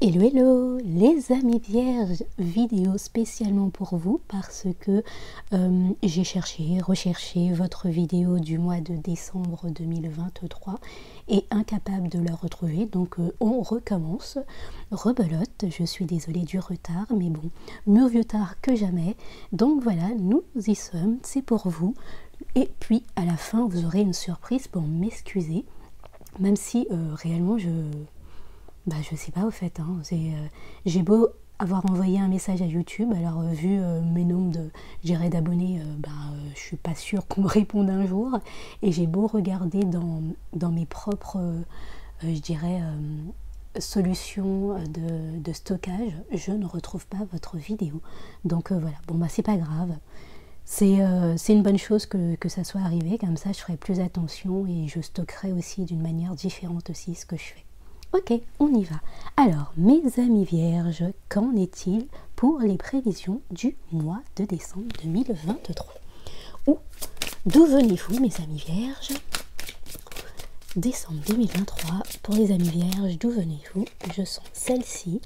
Hello hello les amis vierges, vidéo spécialement pour vous parce que j'ai recherché votre vidéo du mois de décembre 2023 et incapable de la retrouver, donc on recommence, rebelote, je suis désolée du retard mais bon, mieux vaut tard que jamais, donc voilà, nous y sommes, c'est pour vous et puis à la fin vous aurez une surprise pour m'excuser, même si réellement je sais pas au fait, hein. J'ai beau avoir envoyé un message à YouTube, alors vu mes nombres d'abonnés, je suis pas sûre qu'on me réponde un jour, et j'ai beau regarder dans mes propres, solutions de stockage, je ne retrouve pas votre vidéo. Donc voilà, bon bah c'est pas grave. C'est une bonne chose que ça soit arrivé, comme ça je ferai plus attention et je stockerai aussi d'une manière différente aussi ce que je fais. Ok, on y va. Alors, mes amis vierges, qu'en est-il pour les prévisions du mois de décembre 2023? Ou d'où venez-vous, mes amis vierges? Décembre 2023, pour les amis vierges, d'où venez-vous? Je sens celle-ci.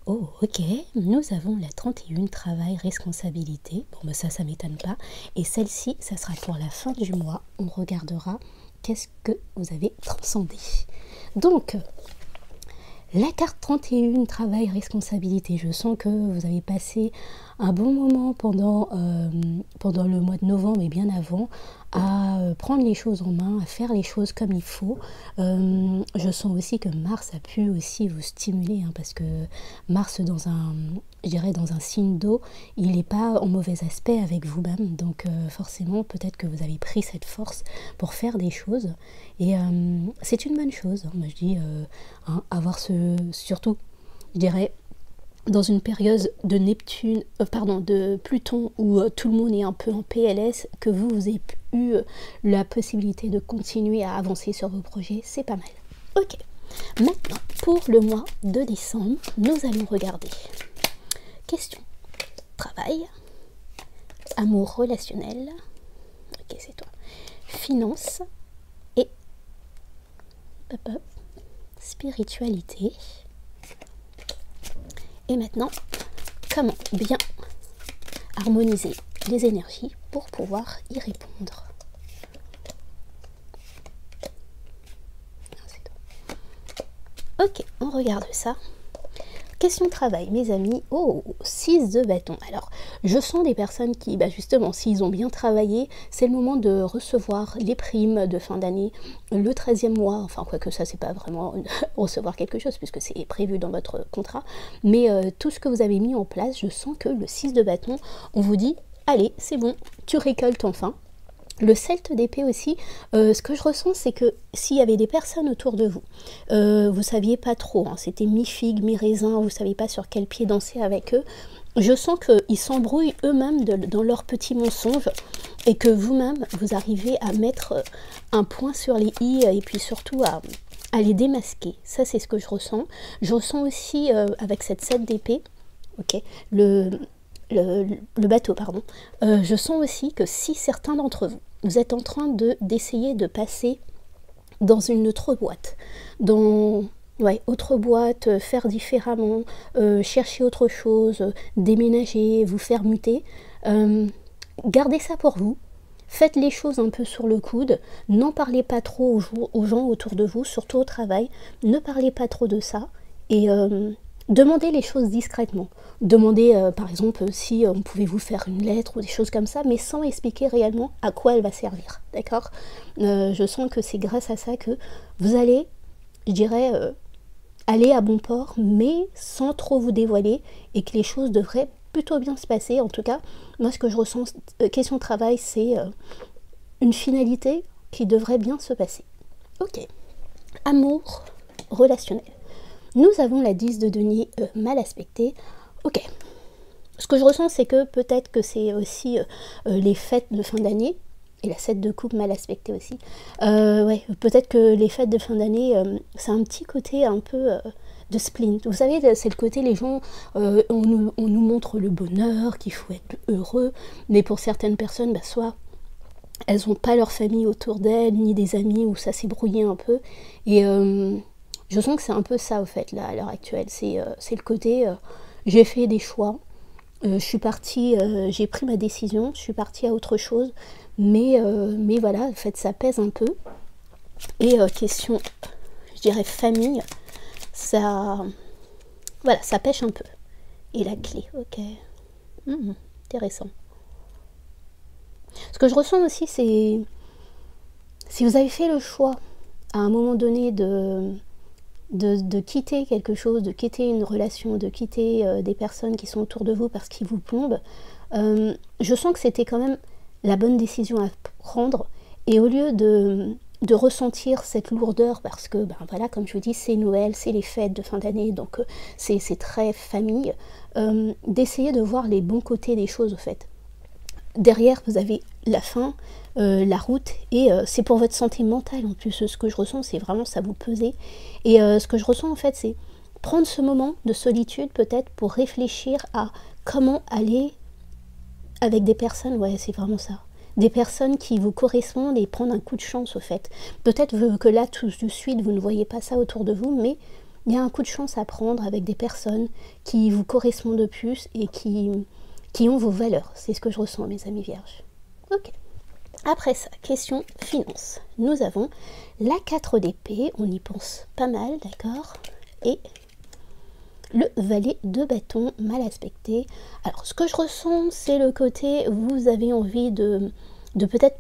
Oh, ok, nous avons la 31, travail, responsabilité. Bon, ben ça m'étonne pas. Et celle-ci, ça sera pour la fin du mois. On regardera qu'est-ce que vous avez transcendé. Donc, la carte 31, travail, responsabilité. Je sens que vous avez passé un bon moment pendant le mois de novembre et bien avant à prendre les choses en main, à faire les choses comme il faut. Je sens aussi que Mars a pu aussi vous stimuler, hein, parce que Mars dans un signe d'eau, il n'est pas en mauvais aspect avec vous-même, donc forcément peut-être que vous avez pris cette force pour faire des choses et c'est une bonne chose, hein. Moi je dis avoir surtout je dirais dans une période de Neptune, de Pluton où tout le monde est un peu en PLS, que vous ayez eu la possibilité de continuer à avancer sur vos projets, c'est pas mal. Ok, maintenant pour le mois de décembre, nous allons regarder question travail, amour relationnel, ok c'est toi, finance et spiritualité. Et maintenant, comment bien harmoniser les énergies pour pouvoir y répondre. Ok, on regarde ça. Question travail, mes amis. Oh, 6 de bâton. Alors, je sens des personnes qui, justement, s'ils ont bien travaillé, c'est le moment de recevoir les primes de fin d'année, le 13e mois, enfin, quoique ça, c'est pas vraiment recevoir quelque chose, puisque c'est prévu dans votre contrat, mais tout ce que vous avez mis en place, je sens que le 6 de bâton, on vous dit, allez, c'est bon, tu récoltes enfin. Le celte d'épée aussi, ce que je ressens, c'est que s'il y avait des personnes autour de vous, vous saviez pas trop, hein, c'était mi-figue, mi-raisin, vous saviez pas sur quel pied danser avec eux, je sens qu'ils s'embrouillent eux-mêmes dans leurs petits mensonges et que vous-même, vous arrivez à mettre un point sur les i et puis surtout à les démasquer. Ça, c'est ce que je ressens. Je ressens aussi avec cette 7 d'épée, ok, le bateau, pardon, je sens aussi que si certains d'entre vous, vous êtes en train d'essayer de passer dans une autre boîte, autre boîte, faire différemment, chercher autre chose, déménager, vous faire muter, gardez ça pour vous, faites les choses un peu sur le coude, n'en parlez pas trop aux gens autour de vous, surtout au travail, ne parlez pas trop de ça, et demandez les choses discrètement. Demandez par exemple si on pouvait vous faire une lettre ou des choses comme ça, mais sans expliquer réellement à quoi elle va servir, d'accord? Je sens que c'est grâce à ça que vous allez, je dirais, aller à bon port, mais sans trop vous dévoiler, et que les choses devraient plutôt bien se passer. En tout cas, moi ce que je ressens, question travail, c'est une finalité qui devrait bien se passer. Ok, amour relationnel. Nous avons la 10 de denier mal aspectée. Ok. Ce que je ressens, c'est que peut-être que c'est aussi les fêtes de fin d'année. Et la 7 de coupe mal aspectée aussi. Peut-être que les fêtes de fin d'année, c'est un petit côté un peu de spleen. Vous savez, c'est le côté, les gens, on nous montre le bonheur, qu'il faut être heureux. Mais pour certaines personnes, soit elles n'ont pas leur famille autour d'elles, ni des amis, où ça s'est brouillé un peu. Et Je sens que c'est un peu ça, au fait, là, à l'heure actuelle. C'est le côté, j'ai fait des choix, je suis partie, j'ai pris ma décision, je suis partie à autre chose, mais voilà, en fait, ça pèse un peu. Et question, je dirais famille, ça, voilà, ça pêche un peu. Et la clé, ok. Intéressant. Ce que je ressens aussi, c'est si vous avez fait le choix à un moment donné de quitter quelque chose, de quitter une relation, de quitter des personnes qui sont autour de vous parce qu'ils vous plombent, je sens que c'était quand même la bonne décision à prendre. Et au lieu de ressentir cette lourdeur, parce que, ben voilà, comme je vous dis, c'est Noël, c'est les fêtes de fin d'année, donc c'est très famille, d'essayer de voir les bons côtés des choses, au fait. Derrière, vous avez la fin, la route, et c'est pour votre santé mentale en plus. Ce que je ressens, c'est vraiment ça vous peser. Et ce que je ressens en fait, c'est prendre ce moment de solitude peut-être pour réfléchir à comment aller avec des personnes, ouais, c'est vraiment ça. Des personnes qui vous correspondent et prendre un coup de chance au fait. Peut-être que là, tout de suite, vous ne voyez pas ça autour de vous, mais il y a un coup de chance à prendre avec des personnes qui vous correspondent le plus et qui ont vos valeurs. C'est ce que je ressens, mes amis vierges. Ok. Après ça, question finance. Nous avons la 4 d'épée, on y pense pas mal, d'accord, et le valet de bâton mal aspecté. Alors, ce que je ressens, c'est le côté, vous avez envie de peut-être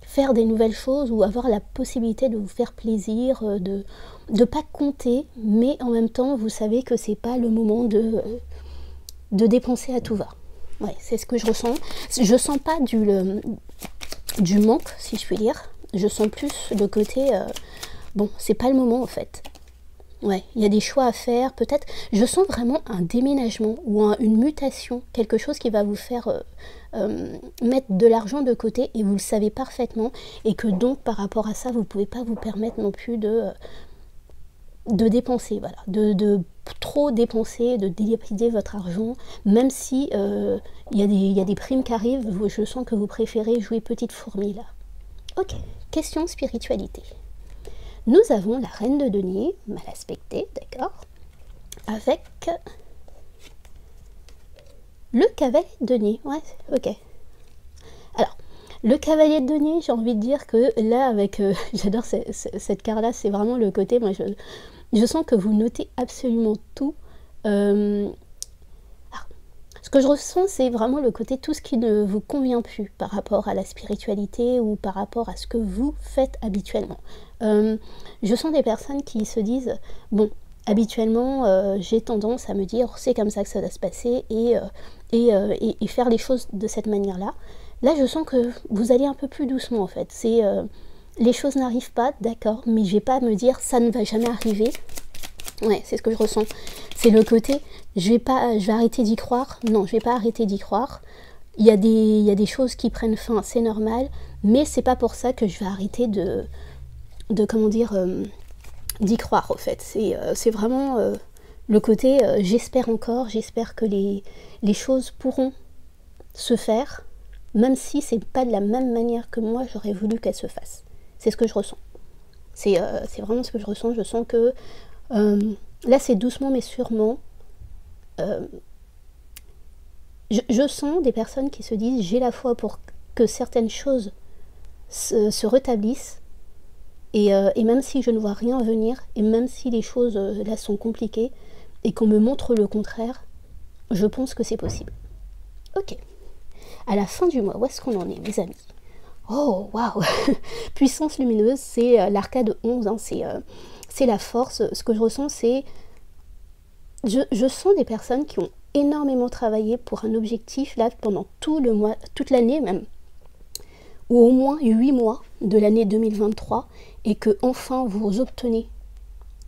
faire des nouvelles choses ou avoir la possibilité de vous faire plaisir, de pas compter, mais en même temps, vous savez que c'est pas le moment de dépenser à tout va. Ouais, c'est ce que je ressens. Je sens pas du manque, si je puis dire. Je sens plus le côté, bon, c'est pas le moment en fait. Ouais, il y a des choix à faire, peut-être. Je sens vraiment un déménagement ou une mutation, quelque chose qui va vous faire mettre de l'argent de côté et vous le savez parfaitement. Et que donc, par rapport à ça, vous ne pouvez pas vous permettre non plus de dépenser, voilà, de trop dépenser, de dilapider votre argent, même si il y a des primes qui arrivent, je sens que vous préférez jouer petite fourmi là. Ok, question spiritualité. Nous avons la reine de denier, mal aspectée, d'accord, avec le cavalier de denier, ouais, ok. Alors, le cavalier de denier, j'ai envie de dire que là, avec, j'adore cette carte-là, c'est vraiment le côté, moi je sens que vous notez absolument tout. Ce que je ressens, c'est vraiment le côté tout ce qui ne vous convient plus par rapport à la spiritualité ou par rapport à ce que vous faites habituellement. Je sens des personnes qui se disent, bon, habituellement, j'ai tendance à me dire, c'est comme ça que ça va se passer et faire les choses de cette manière-là. Là, je sens que vous allez un peu plus doucement, en fait. C'est... les choses n'arrivent pas, d'accord, mais je vais pas me dire ça ne va jamais arriver. Ouais, c'est ce que je ressens. C'est le côté, je vais arrêter d'y croire. Non, je vais pas arrêter d'y croire. Il y a des choses qui prennent fin, c'est normal, mais c'est pas pour ça que je vais arrêter de comment dire, d'y croire, au fait. C'est vraiment le côté, j'espère encore, j'espère que les choses pourront se faire, même si c'est pas de la même manière que moi j'aurais voulu qu'elles se fassent. C'est ce que je ressens. C'est vraiment ce que je ressens. Je sens que là, c'est doucement mais sûrement. Je sens des personnes qui se disent j'ai la foi pour que certaines choses se rétablissent. Et même si je ne vois rien venir, et même si les choses là sont compliquées, et qu'on me montre le contraire, je pense que c'est possible. Ok. À la fin du mois, où est-ce qu'on en est, mes amis? Oh, waouh. Puissance lumineuse, c'est l'arcade 11, hein, c'est la force. Ce que je ressens, c'est... Je sens des personnes qui ont énormément travaillé pour un objectif, là, pendant tout le mois, toute l'année même, ou au moins 8 mois de l'année 2023, et que enfin vous obtenez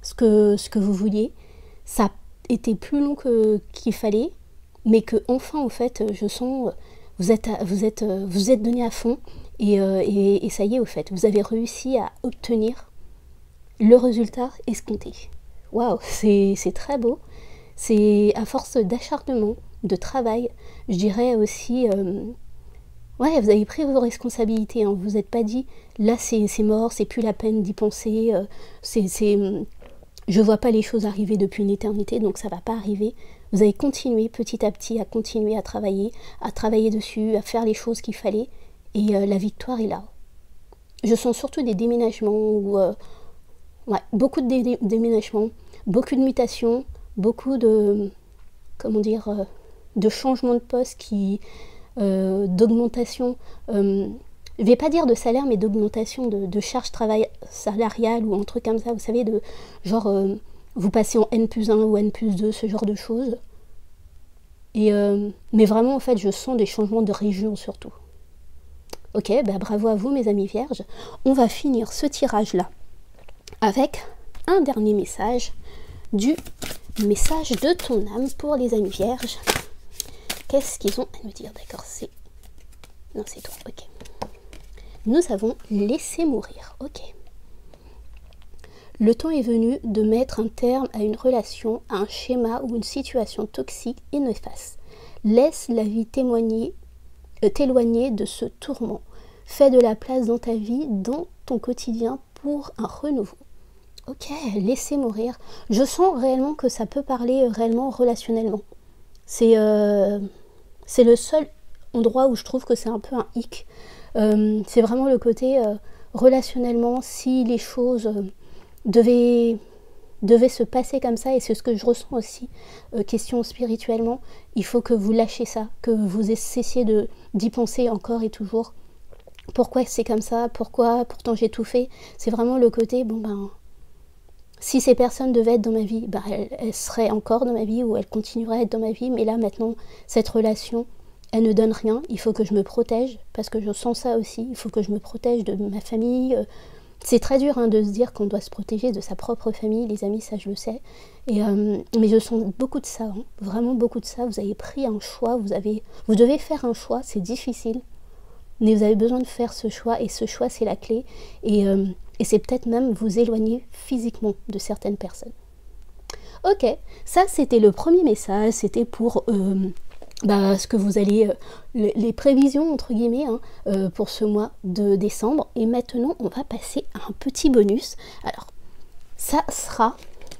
ce que vous vouliez. Ça a été plus long qu'il fallait, mais que enfin, en fait, je sens... Vous êtes donné à fond, et ça y est, au fait, vous avez réussi à obtenir le résultat escompté. Waouh, c'est très beau. C'est à force d'acharnement, de travail, je dirais aussi... ouais, vous avez pris vos responsabilités, hein. Vous n'êtes pas dit, là c'est mort, c'est plus la peine d'y penser, je vois pas les choses arriver depuis une éternité, donc ça va pas arriver. Vous allez continuer petit à petit à continuer à travailler dessus, à faire les choses qu'il fallait, et la victoire est là. Je sens surtout des déménagements, ouais, beaucoup de déménagements, beaucoup de mutations, beaucoup de, comment dire, de changements de poste, d'augmentation, je vais pas dire de salaire, mais d'augmentation de charge travail salariale ou un truc comme ça, vous savez, de genre vous passez en N+1 ou N+2, ce genre de choses. Mais vraiment, en fait, je sens des changements de région surtout. Ok, bah bravo à vous mes amis vierges. On va finir ce tirage-là avec un dernier message du message de ton âme pour les amis vierges. Qu'est-ce qu'ils ont à nous dire? D'accord, c'est... Non, c'est toi, ok. Nous avons laissé mourir, ok. Le temps est venu de mettre un terme à une relation, à un schéma ou une situation toxique et néfaste. Laisse la vie t'éloigner de ce tourment. Fais de la place dans ta vie, dans ton quotidien pour un renouveau. Ok, laissez mourir. Je sens réellement que ça peut parler réellement relationnellement. C'est le seul endroit où je trouve que c'est un peu un hic. C'est vraiment le côté relationnellement, si les choses devaient se passer comme ça, et c'est ce que je ressens aussi, question spirituellement, il faut que vous lâchiez ça, que vous cessiez d'y penser encore et toujours. Pourquoi c'est comme ça? Pourquoi? Pourtant j'ai tout fait. C'est vraiment le côté, bon ben, si ces personnes devaient être dans ma vie, ben, elles seraient encore dans ma vie, ou elles continueraient à être dans ma vie, mais là maintenant, cette relation, elle ne donne rien, il faut que je me protège, parce que je sens ça aussi, il faut que je me protège de ma famille. C'est très dur de se dire qu'on doit se protéger de sa propre famille, les amis, ça je le sais. Mais je sens beaucoup de ça, vraiment beaucoup de ça. Vous avez pris un choix, vous devez faire un choix, c'est difficile, mais vous avez besoin de faire ce choix, et ce choix c'est la clé. Et c'est peut-être même vous éloigner physiquement de certaines personnes. Ok, ça c'était le premier message, c'était pour... ce que vous allez, les prévisions entre guillemets pour ce mois de décembre. Et maintenant on va passer à un petit bonus. Alors ça sera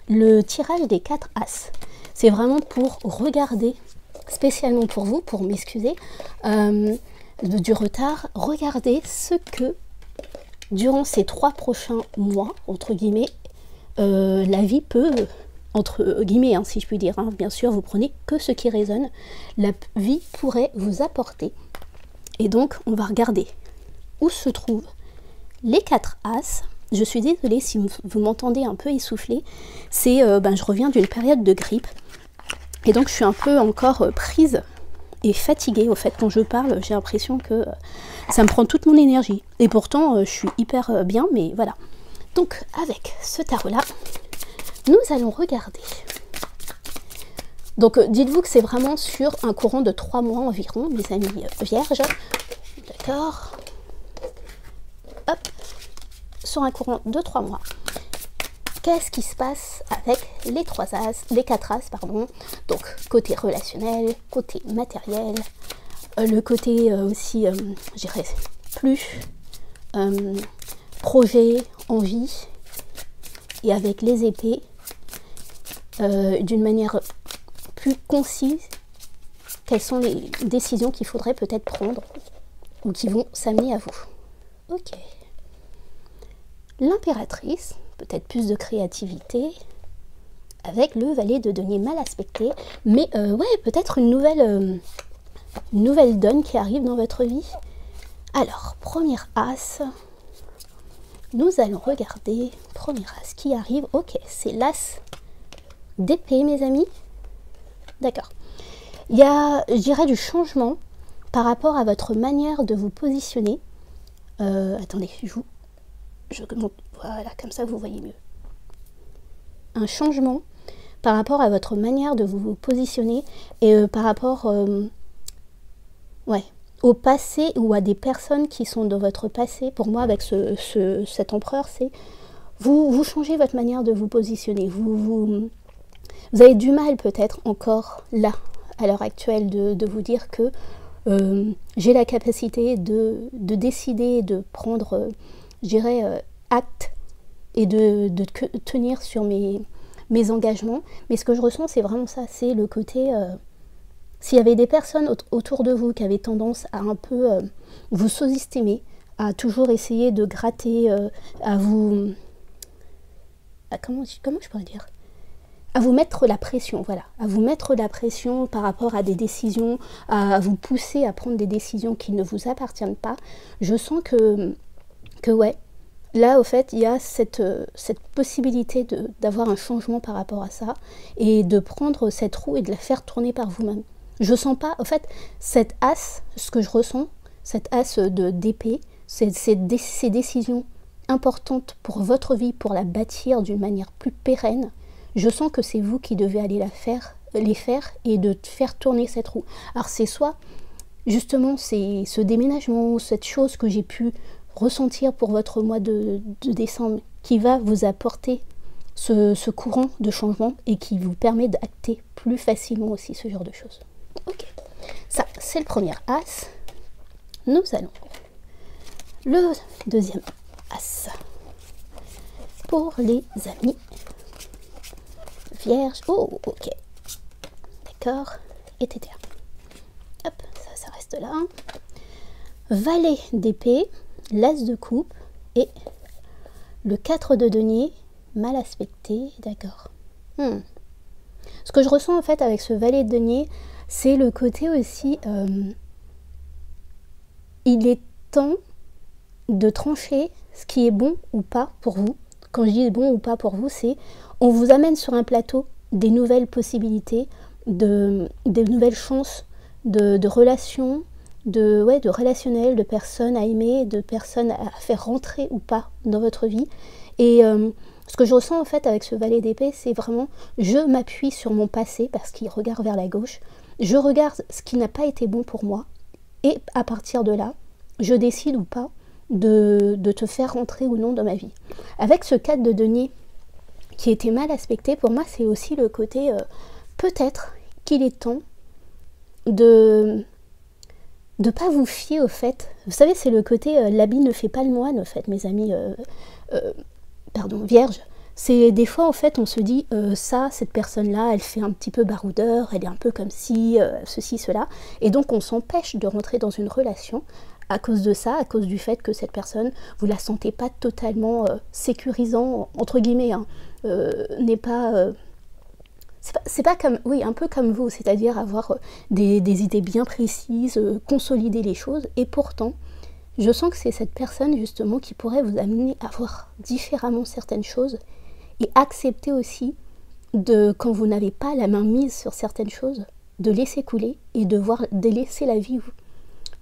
le tirage des 4 As. C'est vraiment pour regarder, spécialement pour vous, pour m'excuser du retard, regardez ce que durant ces 3 prochains mois entre guillemets la vie peut... entre guillemets, si je puis dire, bien sûr, vous prenez que ce qui résonne, la vie pourrait vous apporter. Et donc, on va regarder où se trouvent les 4 As. Je suis désolée si vous m'entendez un peu essoufflée, c'est, je reviens d'une période de grippe, et donc je suis un peu encore prise et fatiguée. Au fait, quand je parle, j'ai l'impression que ça me prend toute mon énergie, et pourtant, je suis hyper bien, mais voilà. Donc, avec ce tarot-là, nous allons regarder. Donc dites-vous que c'est vraiment sur un courant de 3 mois environ, mes amis vierges. D'accord. Hop. Sur un courant de 3 mois. Qu'est-ce qui se passe avec les 3 As, les 4 As, pardon. Donc côté relationnel, côté matériel, le côté aussi, je dirais, plus projet, envie, et avec les épées, d'une manière plus concise, quelles sont les décisions qu'il faudrait peut-être prendre ou qui vont s'amener à vous. Ok. L'impératrice, peut-être plus de créativité, avec le valet de denier mal aspecté, mais ouais, peut-être une nouvelle donne qui arrive dans votre vie. Alors, première As, nous allons regarder, première As qui arrive, ok, c'est l'As d'épée, mes amis. D'accord. Il y a, je dirais, du changement par rapport à votre manière de vous positionner. Attendez, je monte, voilà, comme ça vous voyez mieux. Un changement par rapport à votre manière de vous positionner, et par rapport au passé, ou à des personnes qui sont dans votre passé. Pour moi, avec cet empereur, c'est vous changez votre manière de vous positionner. Vous avez du mal peut-être encore là, à l'heure actuelle, de vous dire que j'ai la capacité de décider, de prendre, je dirais, acte, et de tenir sur mes mes engagements. Mais ce que je ressens, c'est vraiment ça, c'est le côté... s'il y avait des personnes autour de vous qui avaient tendance à un peu vous sous-estimer, à toujours essayer de gratter, à vous... comment je pourrais dire, à vous mettre la pression, voilà, à vous mettre la pression par rapport à des décisions, à vous pousser à prendre des décisions qui ne vous appartiennent pas, je sens que ouais, là au fait il y a cette possibilité d'avoir un changement par rapport à ça et de prendre cette roue et de la faire tourner par vous-même. Je sens pas, en fait, cette as, ce que je ressens, cette as d'épée, ces décisions importantes pour votre vie, pour la bâtir d'une manière plus pérenne, je sens que c'est vous qui devez aller les faire et de faire tourner cette roue. Alors c'est soit, justement, c'est ce déménagement, cette chose que j'ai pu ressentir pour votre mois de décembre, qui va vous apporter ce courant de changement et qui vous permet d'acter plus facilement aussi ce genre de choses. Ok, ça c'est le premier as. Nous allons le deuxième as pour les amis vierges. Oh, ok, d'accord, etc. Hop, ça reste là. Valet d'épée, l'as de coupe et le 4 de denier mal aspecté, d'accord. Ce que je ressens en fait avec ce valet de denier, c'est le côté aussi, il est temps de trancher ce qui est bon ou pas pour vous. Quand je dis bon ou pas pour vous, c'est on vous amène sur un plateau des nouvelles possibilités, des nouvelles chances de relations, de relationnel, de personnes à aimer, de personnes à faire rentrer ou pas dans votre vie. Et ce que je ressens en fait avec ce valet d'épée, c'est vraiment, je m'appuie sur mon passé parce qu'il regarde vers la gauche, je regarde ce qui n'a pas été bon pour moi, et à partir de là, je décide ou pas de te faire rentrer ou non dans ma vie. Avec ce 4 de denier qui était mal aspecté, pour moi c'est aussi le côté, peut-être qu'il est temps de pas vous fier au fait. Vous savez, c'est le côté l'habit ne fait pas le moine, au fait, mes amis vierges. C'est des fois, en fait, on se dit, cette personne-là, elle fait un petit peu baroudeur, elle est un peu comme si, ceci, cela. Et donc, on s'empêche de rentrer dans une relation à cause de ça, à cause du fait que cette personne, vous la sentez pas totalement sécurisant, entre guillemets, hein, n'est pas... c'est pas comme, oui, un peu comme vous, c'est-à-dire avoir des idées bien précises, consolider les choses, et pourtant, je sens que c'est cette personne justement qui pourrait vous amener à voir différemment certaines choses et accepter aussi quand vous n'avez pas la main mise sur certaines choses, de laisser couler et de laisser la vie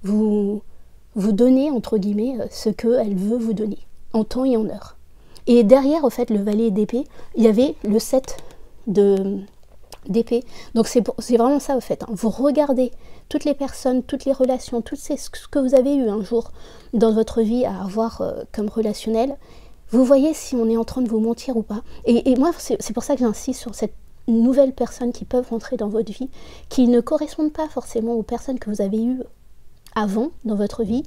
vous donner, entre guillemets, ce qu'elle veut vous donner, en temps et en heure. Et derrière, au fait, le valet d'épée, il y avait le 7 d'épée. Donc c'est vraiment ça, au fait. Hein. Vous regardez toutes les personnes, toutes les relations, ce que vous avez eu un jour dans votre vie à avoir comme relationnel. Vous voyez si on est en train de vous mentir ou pas. Et moi, c'est pour ça que j'insiste sur cette nouvelle personne qui peuvent rentrer dans votre vie, qui ne correspondent pas forcément aux personnes que vous avez eues avant dans votre vie,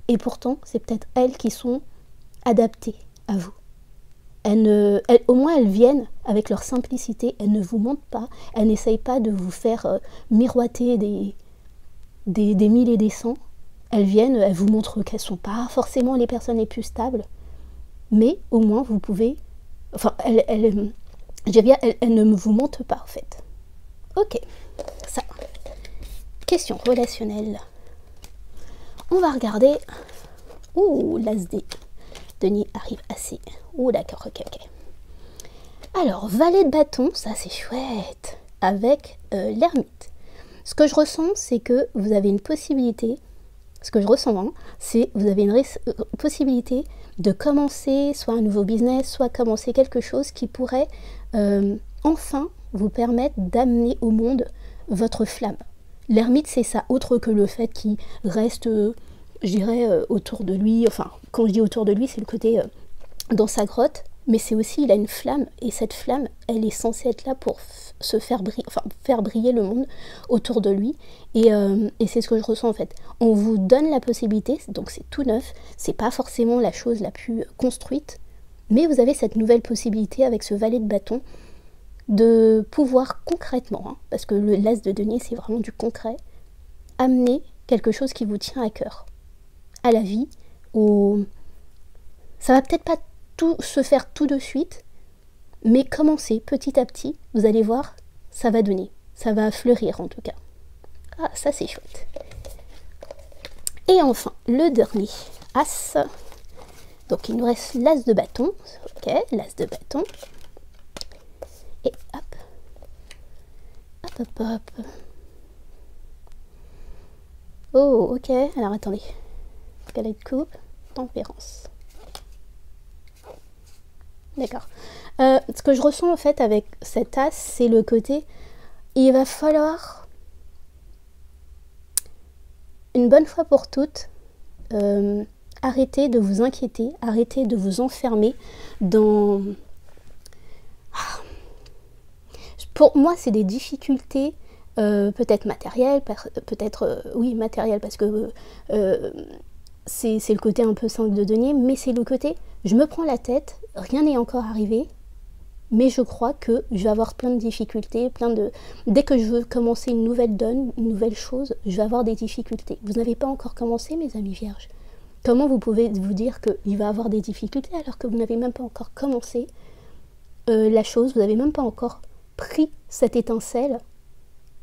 et pourtant c'est peut-être elles qui sont adaptées à vous. Au moins elles viennent avec leur simplicité, elles ne vous mentent pas, elles n'essayent pas de vous faire miroiter des mille et des cents. Elles viennent, elles vous montrent qu'elles ne sont pas forcément les personnes les plus stables, mais au moins vous pouvez, enfin elles ne vous mentent pas en fait. Ok, ça. Question relationnelle. On va regarder. Ouh, l'as des denier arrive assez. Ouh, d'accord, ok. Alors, valet de bâton, ça c'est chouette. Avec l'ermite. Ce que je ressens, c'est que vous avez une possibilité. Ce que je ressens, hein, c'est que vous avez une possibilité de commencer soit un nouveau business, soit commencer quelque chose qui pourrait enfin vous permettre d'amener au monde votre flamme. L'ermite, c'est ça, autre que le fait qu'il reste, je dirais, autour de lui. Enfin, quand je dis autour de lui, c'est le côté dans sa grotte, mais c'est aussi, il a une flamme, et cette flamme, elle est censée être là pour faire briller le monde autour de lui, et c'est ce que je ressens en fait. On vous donne la possibilité, donc c'est tout neuf, c'est pas forcément la chose la plus construite, mais vous avez cette nouvelle possibilité avec ce valet de bâton de pouvoir concrètement, hein, parce que l'as de denier c'est vraiment du concret, amener quelque chose qui vous tient à cœur, à la vie, ça va peut-être pas tout se faire tout de suite, mais commencez petit à petit, vous allez voir, ça va donner, ça va fleurir en tout cas. Ah, ça c'est chouette. Et enfin, le dernier as. Donc il nous reste l'as de bâton. Ok, l'as de bâton. Et hop. Hop, hop, hop. Oh, ok. Alors attendez. Escalade coupe. Tempérance. D'accord. Ce que je ressens en fait avec cet as, c'est le côté, il va falloir une bonne fois pour toutes arrêter de vous inquiéter, arrêter de vous enfermer dans... Pour moi, c'est des difficultés peut-être matérielles, peut-être, oui, matérielles, parce que c'est le côté un peu 5 de denier, mais c'est le côté, je me prends la tête, rien n'est encore arrivé, mais je crois que je vais avoir plein de difficultés, dès que je veux commencer une nouvelle donne, une nouvelle chose, je vais avoir des difficultés. Vous n'avez pas encore commencé, mes amis vierges. Comment vous pouvez vous dire qu'il va avoir des difficultés alors que vous n'avez même pas encore commencé la chose, vous n'avez même pas encore pris cette étincelle,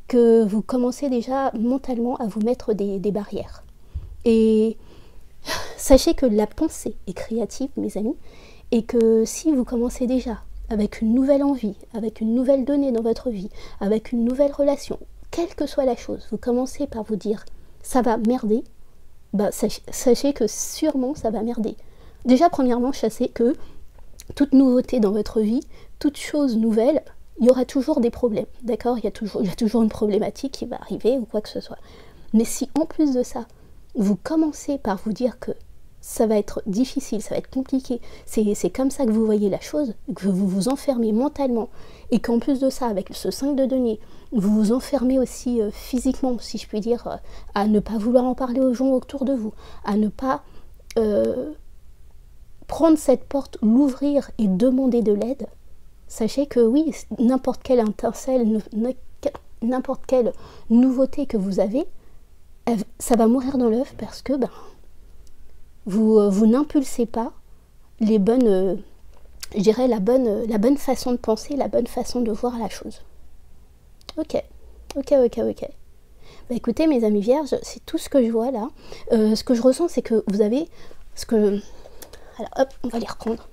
que vous commencez déjà mentalement à vous mettre des barrières. Et sachez que la pensée est créative, mes amis, et que si vous commencez déjà avec une nouvelle envie, avec une nouvelle donnée dans votre vie, avec une nouvelle relation, quelle que soit la chose, vous commencez par vous dire ça va merder, bah, sachez que sûrement ça va merder. Déjà, premièrement, sachez que toute nouveauté dans votre vie, toute chose nouvelle, il y aura toujours des problèmes, d'accord, il y a toujours une problématique qui va arriver ou quoi que ce soit. Mais si en plus de ça, vous commencez par vous dire que ça va être difficile, ça va être compliqué, c'est comme ça que vous voyez la chose, que vous vous enfermez mentalement, et qu'en plus de ça, avec ce 5 de denier, vous vous enfermez aussi physiquement, si je puis dire, à ne pas vouloir en parler aux gens autour de vous, à ne pas prendre cette porte, l'ouvrir et demander de l'aide. Sachez que oui, n'importe quelle étincelle, n'importe quelle nouveauté que vous avez, ça va mourir dans l'œuf parce que vous n'impulsez pas les bonnes, je dirais la bonne façon de penser, la bonne façon de voir la chose. Ok. Bah écoutez mes amis vierges, c'est tout ce que je vois là. Ce que je ressens, c'est que vous avez alors hop, on va les reprendre.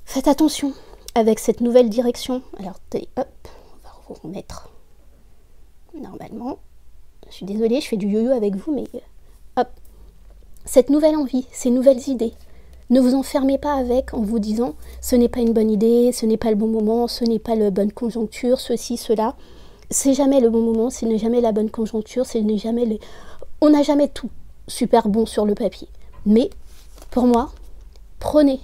Faites attention avec cette nouvelle direction. Alors hop, on va vous remettre normalement. Je suis désolée, je fais du yo-yo avec vous, mais hop. Cette nouvelle envie, ces nouvelles idées, ne vous enfermez pas avec en vous disant ce n'est pas une bonne idée, ce n'est pas le bon moment, ce n'est pas la bonne conjoncture, ceci, cela. C'est jamais le bon moment, ce n'est jamais la bonne conjoncture, on n'a jamais tout super bon sur le papier. Mais pour moi, prenez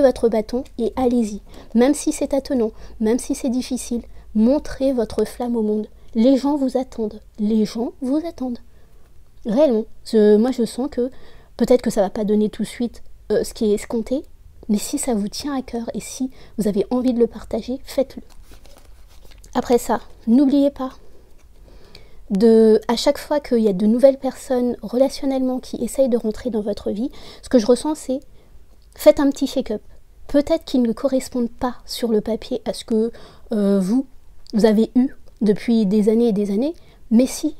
votre bâton et allez-y. Même si c'est attenant, même si c'est difficile, montrez votre flamme au monde. Les gens vous attendent. Réellement, moi je sens que peut-être que ça va pas donner tout de suite ce qui est escompté, mais si ça vous tient à cœur et si vous avez envie de le partager, faites-le. Après ça, n'oubliez pas à chaque fois qu'il y a de nouvelles personnes relationnellement qui essayent de rentrer dans votre vie, ce que je ressens c'est faites un petit shake-up. Peut-être qu'ils ne correspondent pas sur le papier à ce que vous avez eu depuis des années et des années, mais si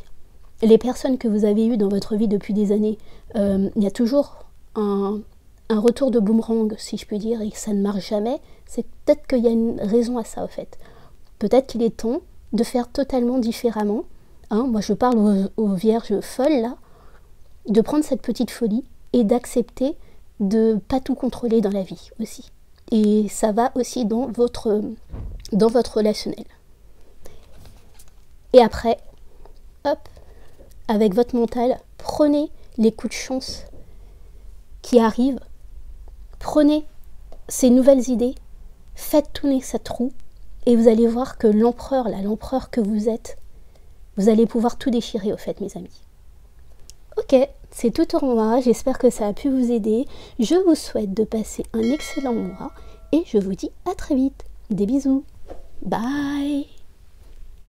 les personnes que vous avez eues dans votre vie depuis des années, il y a toujours un retour de boomerang, si je puis dire, et que ça ne marche jamais, c'est peut-être qu'il y a une raison à ça, en fait. Peut-être qu'il est temps de faire totalement différemment. Hein, moi, je parle aux vierges folles, là, de prendre cette petite folie et d'accepter de ne pas tout contrôler dans la vie, aussi. Et ça va aussi dans votre relationnel. Et après, hop, avec votre mental, prenez les coups de chance qui arrivent, prenez ces nouvelles idées, faites tourner cette roue et vous allez voir que l'empereur que vous êtes, vous allez pouvoir tout déchirer au fait, mes amis. Ok, c'est tout pour moi, j'espère que ça a pu vous aider. Je vous souhaite de passer un excellent mois et je vous dis à très vite. Des bisous. Bye.